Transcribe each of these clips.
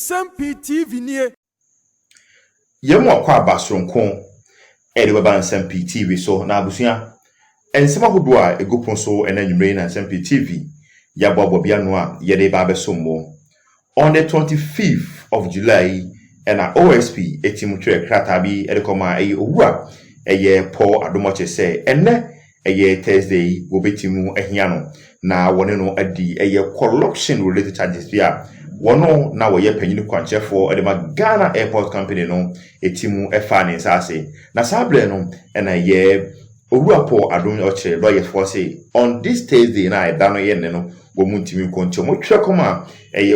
Nsem-Pii TV nie. Yemo kwa basronko baba Nsem-Pii TV so na abusua ensema hodo a egopon so enanwumre na Nsem-Pii TV yabo bia no a yede ba besommo on the 25th of July na OSP etimutwe krata bi edekoma owura Paul Adom Otchere say enne Thursday wo betimu ehia no na wone no adi corruption related charges bia wono na woye panyini kwanchefo edema Ghana Airport Company no etimu efa ne nsase na sabre no na owura Paul Adom Otchere lawyer for say on this Thursday na edano ye ne no wo muntimi koncho mo twekoma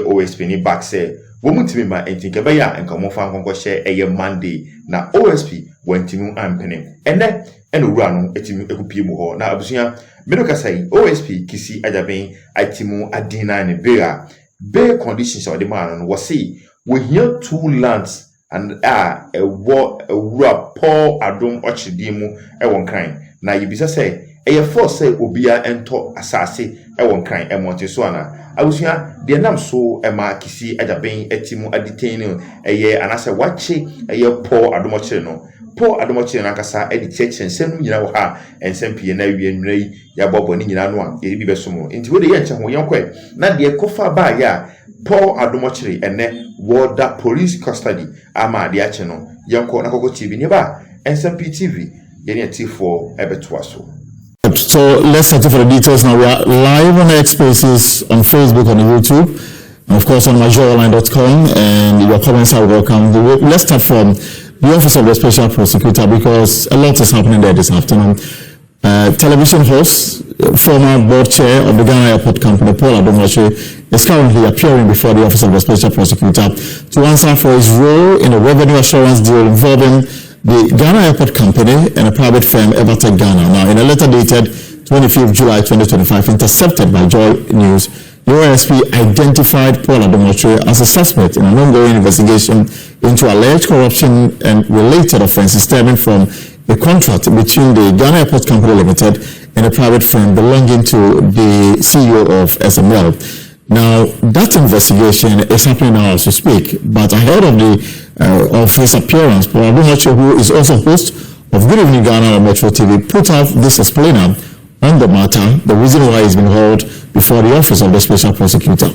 OSP ni back say wo muntimi ma entinke be ya enka mo fa nkonko hye Monday na OSP wantimi ampene ene owura no etimi ekupie mu ho na abusua medoka sai OSP kisi ajaben atimu adina ne bea Bay conditions of the man was see we hear 2 lands and a Paul Adom Otchere demu won crime. Now you be say a force say obia ento asase won crime e monte so ana awusua de nam so e ma kisi ajaben etimu aditain anase wache Paul Adom Otchere no Paul Adom Otchere na kasa e di church nsem nyina wo ha Nsem-Pii na wie nwrai ya bobo ni nyina no a e bi besomo nti we de ye nche ho yenkwe na de kofa ba ya Paul Adom Otchere ene woda police custody ama de ache no yenko na koko TV ni ba Nsem-Pii TV ye ne T4 ebetwa so. So let's settle for the details now. We are live on X Spaces, on Facebook, on YouTube, and of course on majorline.com, and your comments are welcome. Let's start from the Office of the Special Prosecutor because a lot is happening there this afternoon. Television host, former board chair of the Ghana Airport Company, Paul Adom Otchere, is currently appearing before the Office of the Special Prosecutor to answer for his role in a revenue assurance deal involving the Ghana Airport Company and a private firm, Evertech Ghana. Now, in a letter dated 25th July 2025, intercepted by Joy News, the OSP identified Paul Adom Otchere as a suspect in an ongoing investigation into alleged corruption and related offences stemming from a contract between the Ghana Airport Company Limited and a private firm belonging to the CEO of SML. Now, that investigation is happening now as we speak, but ahead of his appearance, Paul Adom Otchere, who is also host of Good Evening Ghana on Metro TV, put out this explainer on the matter, the reason why he's been held before the Office of the Special Prosecutor.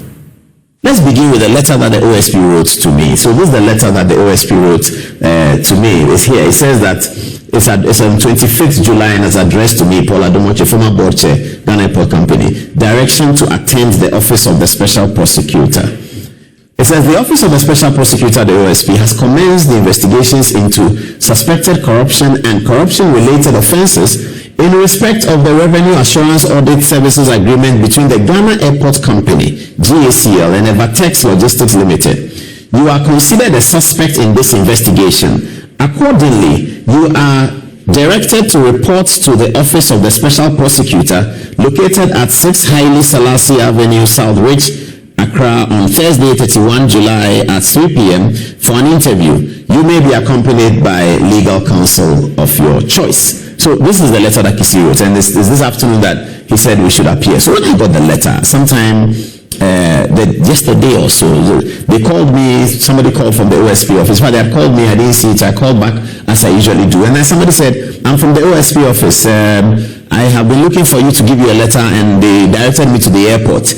Let's begin with the letter that the OSP wrote to me. So this is the letter that the OSP wrote to me. It's here. It says that it's on 25th July and it's addressed to me, Paul Adom Otchere, former board chair, Ghana Airport Company. Direction to attend the Office of the Special Prosecutor. It says the Office of the Special Prosecutor, the OSP, has commenced the investigations into suspected corruption and corruption-related offences in respect of the Revenue Assurance Audit Services Agreement between the Ghana Airport Company, GACL, and Evertech Logistics Limited. You are considered a suspect in this investigation. Accordingly, you are directed to report to the Office of the Special Prosecutor located at 6 Haile Selassie Avenue, Southridge, Accra on Thursday, 31 July at 3 p.m. for an interview. You may be accompanied by legal counsel of your choice. So this is the letter that Kisi wrote, and this afternoon that he said we should appear. So when I got the letter, sometime yesterday or so, they called me, somebody called from the OSP office. But they had called me, I didn't see it, I called back as I usually do. And then somebody said, I'm from the OSP office. I have been looking for you to give you a letter, and they directed me to the airport.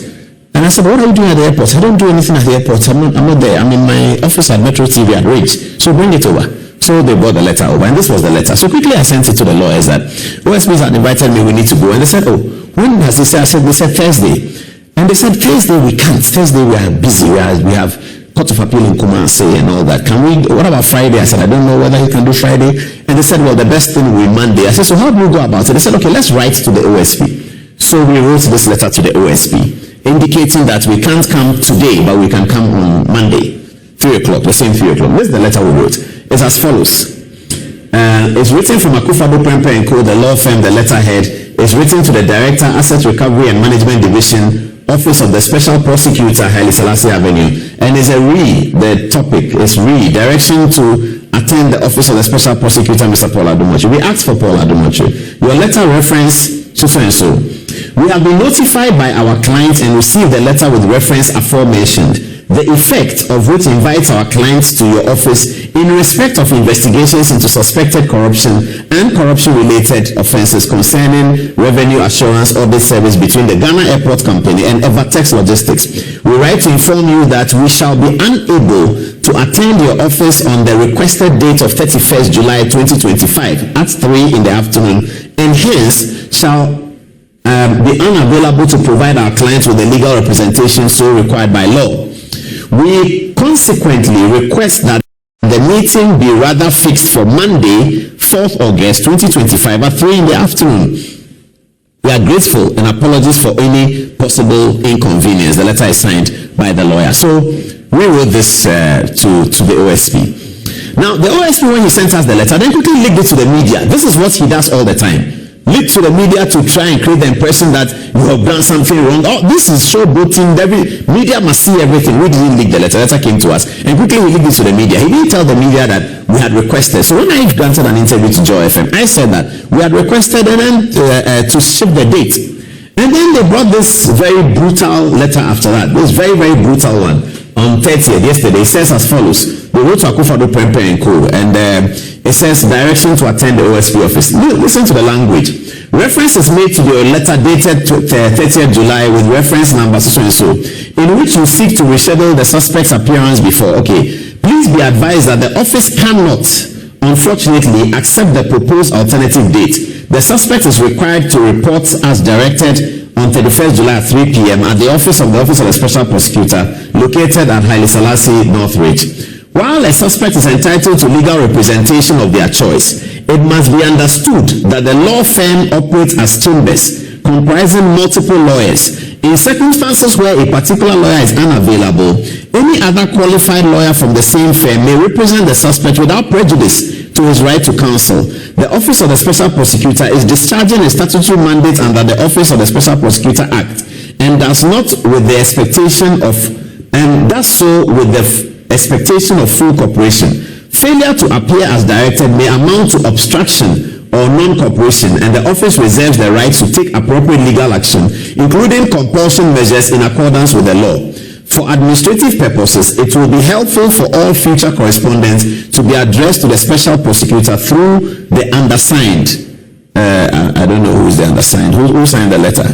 And I said, what are you doing at the airport? I don't do anything at the airport. I'm not there. I'm in my office at Metro TV at Ridge. So bring it over. So they brought the letter over, and this was the letter. So quickly I sent it to the lawyers that OSP had invited me, we need to go. And they said, oh, when has he said? I said, they said Thursday. And they said, Thursday we can't. Thursday we are busy. We have Court of Appeal in Kumasi and all that. What about Friday? I said, I don't know whether you can do Friday. And they said, well, the best thing will be Monday. I said, so how do we go about it? They said, okay, let's write to the OSP. So we wrote this letter to the OSP, indicating that we can't come today, but we can come on Monday, 3 o'clock, the same 3 o'clock. This is the letter we wrote. It's as follows. It's written from Akufo-Addo Prempeh & Co., the law firm, the letterhead. It's written to the Director, Asset Recovery and Management Division, Office of the Special Prosecutor, Haile Selassie Avenue. And it's the topic is direction to attend the Office of the Special Prosecutor, Mr. Paul Adom Otchere. We asked for Paul Adom Otchere. Your letter reference so and so. We have been notified by our client and received the letter with reference aforementioned. the effect of which invites our clients to your office in respect of investigations into suspected corruption and corruption-related offences concerning revenue assurance audit service between the Ghana Airport Company and Evertex Logistics. We write to inform you that we shall be unable to attend your office on the requested date of 31st July 2025 at 3 in the afternoon, and hence shall be unavailable to provide our clients with the legal representation so required by law. We consequently request that the meeting be rather fixed for Monday, 4th August 2025 at 3 in the afternoon. We are grateful and apologies for any possible inconvenience. The letter is signed by the lawyer. So we wrote this to the OSP. Now, the OSP, when he sent us the letter, then quickly leaked it to the media. This is what he does all the time. Leak to the media to try and create the impression that you have done something wrong. Oh, this is showboating. Every media must see everything. We didn't leak the letter. The letter came to us, and quickly we leaked it to the media. He didn't tell the media that we had requested. So when I granted an interview to Joy FM, I said that we had requested and then to shift the date. And then they brought this very brutal letter after that. This very, very brutal one on 30th yesterday. It says as follows. They wrote to Akufo-Addo Prempeh and Co. And it says direction to attend the OSP office. Listen to the language. Reference is made to your letter dated 30th July with reference number so and so, in which you seek to reschedule the suspect's appearance before. Okay. Please be advised that the office cannot, unfortunately, accept the proposed alternative date. The suspect is required to report as directed on 31st July at 3 p.m. at the office of the Special Prosecutor located at Haile Selassie, Northridge. While a suspect is entitled to legal representation of their choice, it must be understood that the law firm operates as chambers comprising multiple lawyers. In circumstances where a particular lawyer is unavailable, any other qualified lawyer from the same firm may represent the suspect without prejudice to his right to counsel. The Office of the Special Prosecutor is discharging a statutory mandate under the Office of the Special Prosecutor Act and does so with the expectation of full cooperation. Failure to appear as directed may amount to obstruction or non-cooperation, and the office reserves the right to take appropriate legal action, including compulsion measures in accordance with the law. For administrative purposes, it will be helpful for all future correspondence to be addressed to the Special Prosecutor through the undersigned. I don't know who is the undersigned. Who signed the letter?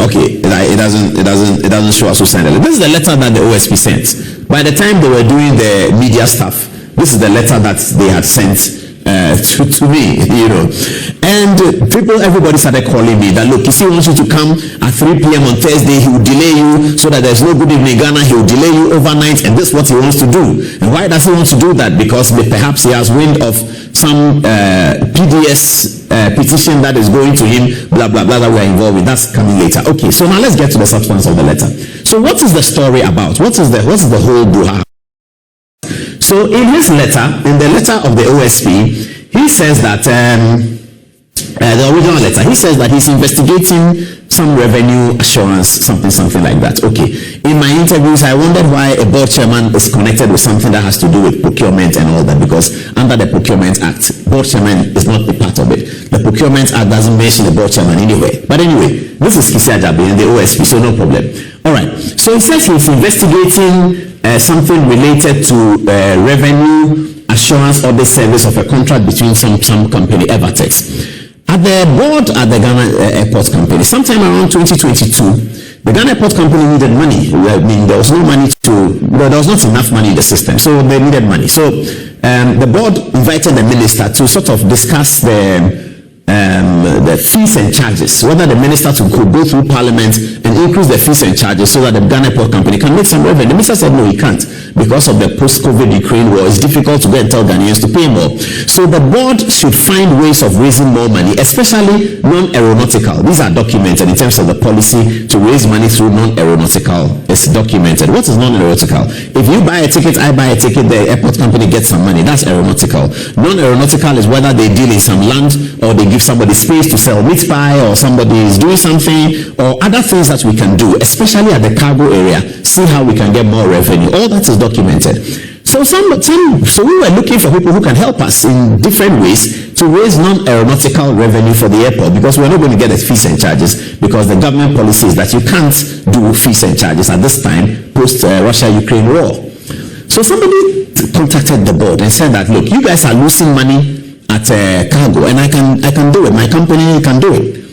Okay, it doesn't show us who signed the letter. This is the letter that the OSP sent. By the time they were doing the media stuff, this is the letter that they had sent to me, you know. And everybody started calling me that, look, if he wants you to come at 3 p.m. on Thursday, he will delay you so that there's no good evening Ghana. He will delay you overnight, and this is what he wants to do. And why does he want to do that? Because perhaps he has wind of some PDS petition that is going to him, blah blah blah, that we are involved with. That's coming later. Okay, so now let's get to the substance of the letter. So what is the story about? What is the whole brouhaha? So in his letter, in the letter of the OSP, he says that the original letter, he says that he's investigating some revenue assurance, something like that. Okay. In my interviews, I wondered why a board chairman is connected with something that has to do with procurement and all that, because under the Procurement Act, board chairman is not a part of it. The Procurement Act doesn't mention the board chairman anyway. But anyway, this is Kisi Ajabi in the OSP, so no problem. All right. So he says he's investigating something related to revenue assurance audit service of a contract between some company, Evertex. At the board at the Ghana Airport Company, sometime around 2022, the Ghana Airport Company needed money. I mean, there was no money there was not enough money in the system, so they needed money. So the board invited the minister to sort of discuss the fees and charges, whether the minister could go through parliament and increase the fees and charges so that the Ghana Airport Company can make some revenue. The minister said no, he can't, because of the post-COVID Ukraine war. It's difficult to go and tell Ghanaians to pay more. So the board should find ways of raising more money, especially non-aeronautical. These are documented in terms of the policy to raise money through non-aeronautical. It's documented. What is non-aeronautical? If you buy a ticket, I buy a ticket, the airport company gets some money. That's aeronautical. Non-aeronautical is whether they deal in some land or they give somebody space to sell meat pie, or somebody is doing something, or other things that we can do, especially at the cargo area. See how we can get more revenue. All that is documented. So we were looking for people who can help us in different ways to raise non-aeronautical revenue for the airport, because we're not going to get the fees and charges, because the government policy is that you can't do fees and charges at this time post Russia-Ukraine war. So somebody contacted the board and said that, look, you guys are losing money at cargo, and I can do it. My company can do it.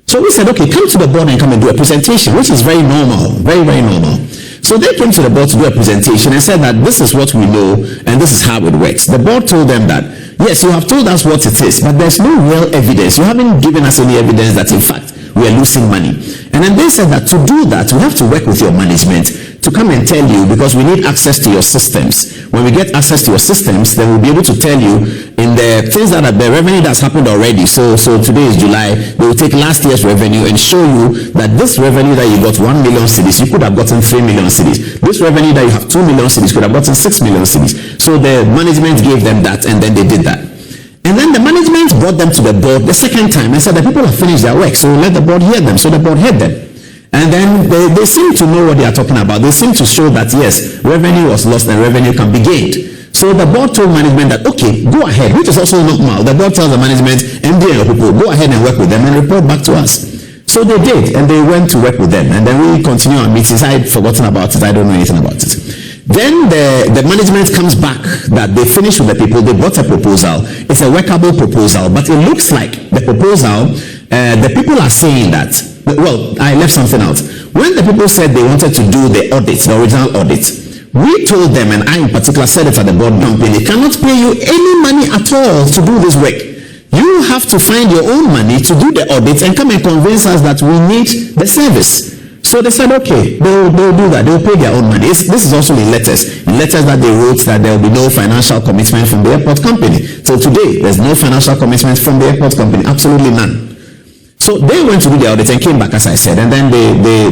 So we said, okay, come to the board and come and do a presentation, which is very normal, very, very normal. So they came to the board to do a presentation and said that this is what we know and this is how it works. The board told them that, yes, you have told us what it is, but there's no real evidence. You haven't given us any evidence that, in fact, we are losing money. And then they said that to do that, we have to work with your management to come and tell you, because we need access to your systems. When we get access to your systems, then we'll be able to tell you in the things that are the revenue that's happened already. So today is July, they will take last year's revenue and show you that this revenue that you got 1 million cedis, you could have gotten 3 million cedis. This revenue that you have 2 million cedis could have gotten 6 million cedis. So the management gave them that, and then they did that. And then the management brought them to the board the second time and said that people have finished their work, so let the board hear them. So the board heard them. And then they seem to know what they are talking about. They seem to show that, yes, revenue was lost and revenue can be gained. So the board told management that, okay, go ahead, which is also normal. The board tells the management, MD and people, go ahead and work with them and report back to us. So they did, and they went to work with them. And then we continue our meetings. I had forgotten about it. I don't know anything about it. Then the management comes back that they finished with the people. They brought a proposal. It's a workable proposal, but it looks like the proposal, the people are saying that, well, I left something out. When the people said they wanted to do the audit, the original audit, we told them, and I in particular said it at the board company, cannot pay you any money at all to do this work. You have to find your own money to do the audit and come and convince us that we need the service. So they said, okay, they'll do that. They'll pay their own money. This is also in letters. In letters that they wrote that there will be no financial commitment from the airport company. So today, there's no financial commitment from the airport company. Absolutely none. So they went to do the audit and came back, as I said, and then they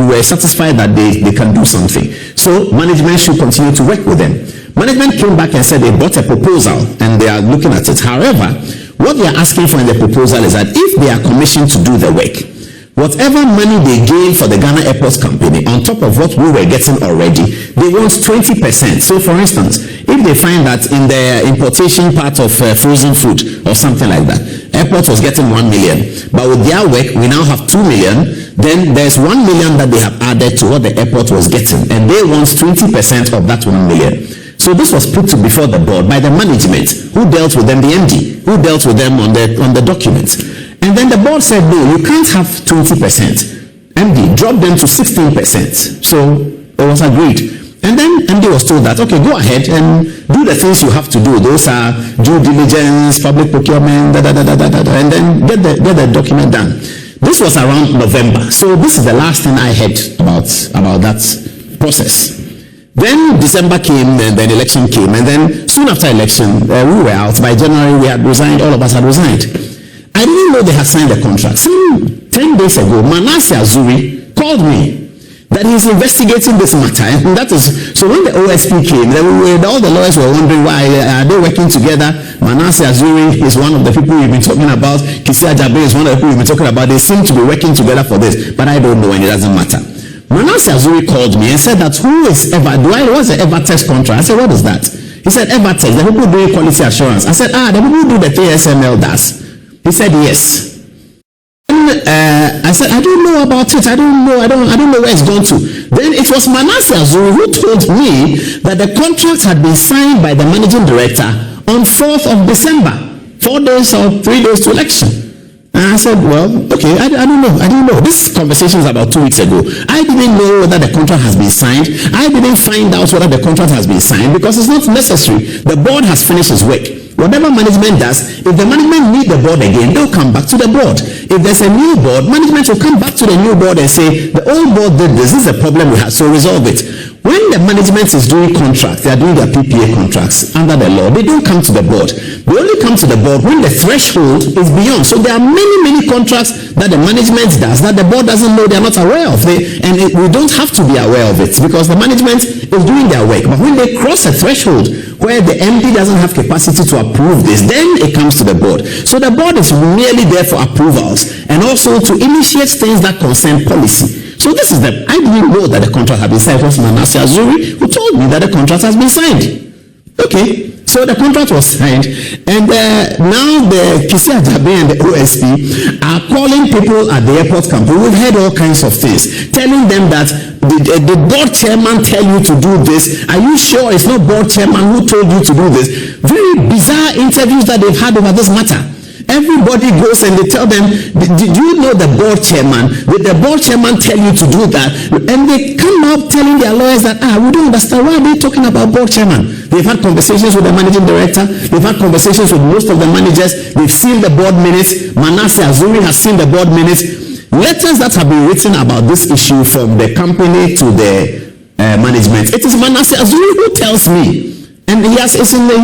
were satisfied that they can do something. So management should continue to work with them. Management came back and said they brought a proposal and they are looking at it. However, what they are asking for in the proposal is that if they are commissioned to do the work, whatever money they gain for the Ghana Airports Company, on top of what we were getting already, they want 20%. So for instance, if they find that in the importation part of frozen food or something like that, airport was getting 1 million, but with their work, we now have 2 million, then there's 1 million that they have added to what the airport was getting, and they want 20% of that 1 million. So this was put before the board by the management, who dealt with them, the MD, who dealt with them on the documents. And then the board said, no, you can't have 20%. MD dropped them to 16%. So it was agreed. And then MD was told that, okay, go ahead and do the things you have to do. Those are due diligence, public procurement, and then get the document done. This was around November. So this is the last thing I heard about that process. Then December came, and then election came. And then soon after election, we were out. By January, we had resigned. All of us had resigned. I didn't know they had signed the contract. Some 10 days ago, Manasseh Azuri called me that he's investigating this matter. And that is, so when the OSP came, all the lawyers were wondering why are they working together. Manasseh Azuri is one of the people we've been talking about. Kisia Jabe is one of the people we've been talking about. They seem to be working together for this, but I don't know, and it doesn't matter. Manasseh Azuri called me and said that what's the Evertex contract? I said, what is that? He said, Evertex, the people doing quality assurance. I said, the people who do the TSML does. He said yes. And I said, I don't know about it. I don't know where it's gone to. Then it was Manasseh Azuri who told me that the contract had been signed by the managing director on 4th of December, 4 days or 3 days to election. And I said, well, okay, I don't know. This conversation is about 2 weeks ago. I didn't know whether the contract has been signed. I didn't find out whether the contract has been signed because it's not necessary. The board has finished its work. Whatever management does, if the management need the board again, they'll come back to the board. If there's a new board, management will come back to the new board and say, the old board did this is a problem we have, so resolve it. When the management is doing contracts, they are doing their PPA contracts under the law, they don't come to the board. They only come to the board when the threshold is beyond. So there are many contracts that the management does that the board doesn't know, they are not aware of. We don't have to be aware of it because the management is doing their work. But when they cross a threshold where the MD doesn't have capacity to approve this, then it comes to the board. So the board is merely there for approvals and also to initiate things that concern policy. So this is I didn't know that the contract had been signed. It was Manasseh Azuri who told me that the contract has been signed. Okay, so So the contract was signed, and now the Kisi Ajabe and the OSP are calling people at the airport campus. We've heard all kinds of things, telling them that the board chairman tell you to do this. Are you sure it's not board chairman who told you to do this? Very bizarre interviews that they've had over this matter. Everybody goes and they tell them, did you know the board chairman? Did the board chairman tell you to do that? And they come up telling their lawyers that, we don't understand. Why are they talking about board chairman? They've had conversations with the managing director. They've had conversations with most of the managers. They've seen the board minutes. Manasseh Azuri has seen the board minutes. Letters that have been written about this issue from the company to the management. It is Manasseh Azuri who tells me. And he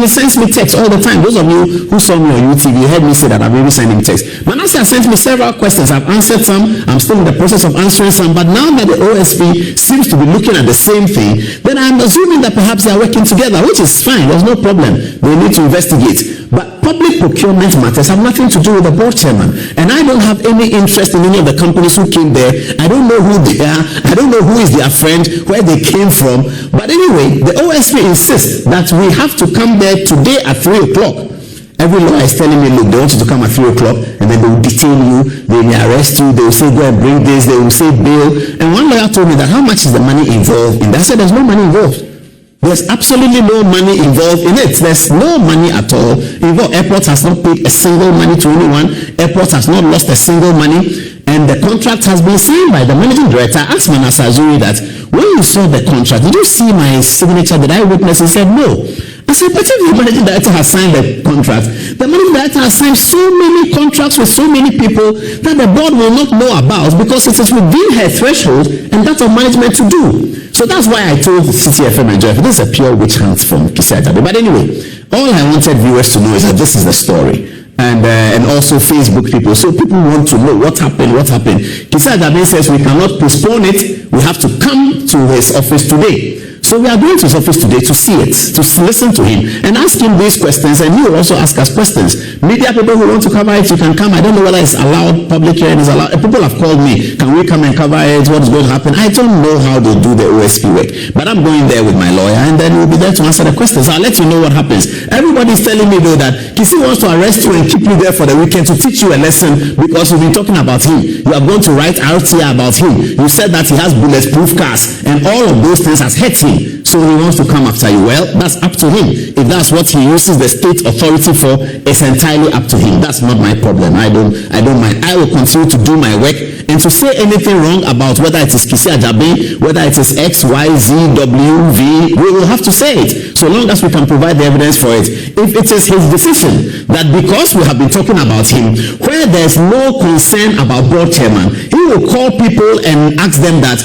sends me text all the time. Those of you who saw me on YouTube, you heard me say that I'm really sending text. Manasseh sent me several questions. I've answered some. I'm still in the process of answering some. But now that the OSP seems to be looking at the same thing, then I'm assuming that perhaps they are working together, which is fine. There's no problem. They need to investigate. But public procurement matters have nothing to do with the board chairman. And I don't have any interest in any of the companies who came there. I don't know who they are. I don't know who is their friend, where they came from. But anyway, the OSP insists that we have to come there today at 3 o'clock. Every lawyer is telling me, look, they want you to come at 3 o'clock, and then they will detain you, they may arrest you, they will say, go and bring this, they will say bail. And one lawyer told me that, how much is the money involved in that? I said, there's no money involved. There's absolutely no money involved in it. There's no money at all involved. Airport has not paid a single money to anyone. Airport has not lost a single money. And the contract has been signed by the managing director. I asked Manasseh Azuri that, when you saw the contract, did you see my signature? Did I witness? He said, no. I said, but if the managing director has signed the contract, the managing director has signed so many contracts with so many people that the board will not know about, because it is within her threshold and that of management to do. So that's why I told CTFM and Jeff, this is a pure witch hunt from Kisi Ajabe. But anyway, all I wanted viewers to know is that this is the story. And also Facebook people. So people want to know what happened. Kisi Ajabe says we cannot postpone it. We have to come to his office today. So we are going to his office today to see it, to listen to him, and ask him these questions, and he will also ask us questions. Media people who want to cover it, you can come. I don't know whether it's allowed, public hearing is allowed. People have called me, can we come and cover it, what's going to happen? I don't know how they do the OSP work, but I'm going there with my lawyer, and then we'll be there to answer the questions. I'll let you know what happens. Everybody's telling me though that Kisi wants to arrest you and keep you there for the weekend to teach you a lesson, because you've been talking about him. You are going to write RTA about him. You said that he has bulletproof cars, and all of those things has hurt him. So he wants to come after you. Well, that's up to him. If that's what he uses the state authority for, it's entirely up to him. That's not my problem. I don't mind. I will continue to do my work, and to say anything wrong about whether it is Kisi Ajabe, whether it is X, Y, Z, W, V, we will have to say it, so long as we can provide the evidence for it. If it is his decision that because we have been talking about him, where there's no concern about board chairman, he will call people and ask them that,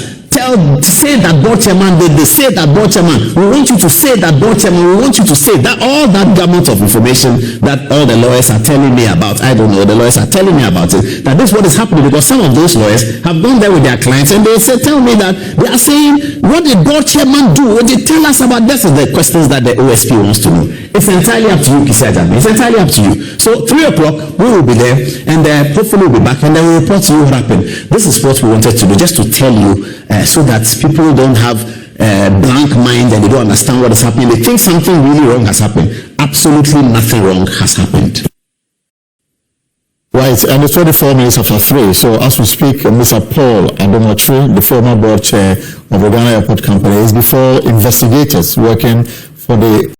say that board chairman did this, say that board chairman, we want you to say that board chairman, we want you to say that, all that gamut of information that all the lawyers are telling me about. I don't know, the lawyers are telling me about it, that this is what is happening, because some of those lawyers have gone there with their clients and they say, tell me that they are saying, what did board chairman do? What did they tell us about this? Is the questions that the OSP wants to know. It's entirely up to you, Kisi Ajabe. It's entirely up to you. So 3 o'clock, we will be there, and hopefully we'll be back, and then we'll report to you what happened. This is what we wanted to do, just to tell you, so that people don't have blank mind and they don't understand what is happening. They think something really wrong has happened. Absolutely nothing wrong has happened. Right, and it's 24 minutes after 3. So as we speak, Mr. Paul Adom Otchere, the former board chair of the Ghana Airport Company, is before investigators working for the